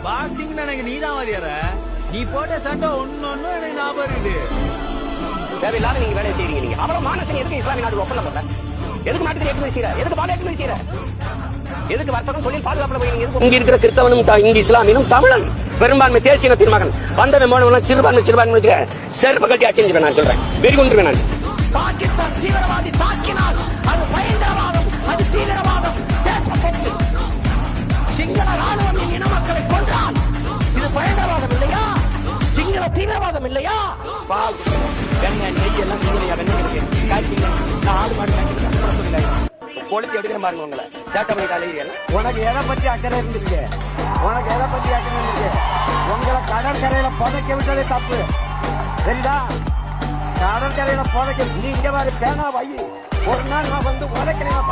Boxing எனக்கு நீதான் வாதியார. நீ போட்ட சண்டை ஒன்னு எனக்கு ஞாபகம் இருக்குது. தேவையில்லாத நீங்க வேலையை செய்றீங்க. நீங்க அப்புறம் மானத்தை எதுக்கு இஸ்லாமிய நாடு ஒப்பந்தம் பண்ணல? எதுக்கு நாட்டுக்கு ஏற்றுமதி செய்யற? எதுக்கு பால் ஏற்றுமதி செய்யற? எதுக்கு வர்த்தகம் தொழில் பாதுகாப்புல போய் நீங்க இங்க இருக்கிற கிறிஸ்தவனும் இங்க இஸ்லாமியனும் தமிழன் பெரும்பான்மை தேசியத்தின் மகன் வந்தவன் போனவன் சிறுபான்மை செருப்பு கட்டி அச்செஞ்சுவேன். நான் சொல்றேன் வெறி கொண்டுருவேன். நான் பாகிஸ்தான் தீவிரவாதி தாக்கினால் அது பயங்கரவாதம், அது தீவிரவாதம். தேசப்பற்று சிங்கள ராணுவம் இன மக்களை கொன்றால் இது பயங்கரவாதம் இல்லையா? சிங்கள தீவிரவாதம் இல்லையா? பால் வெண்ணெய் நெய் எல்லாம் நீங்க வெண்ணெய் காய்ச்சிங்க. நான் ஆடு மாடு பொழிச்சு எடுக்கிற பாருங்க. உங்களை சேட்டை பண்ணி தலையில உனக்கு எதை பத்தி அக்கறை இருந்துருக்கு? உனக்கு எதை பத்தி அக்கறை இருந்துருக்கு? உங்களை கடற்கரையில புதைக்க விட்டதே தப்பு. சரிதா? கடற்கரையில புதைக்க நீ இங்க மாதிரி பேனா வை. ஒரு நாள் நான் வந்து உதைக்கிறேன்.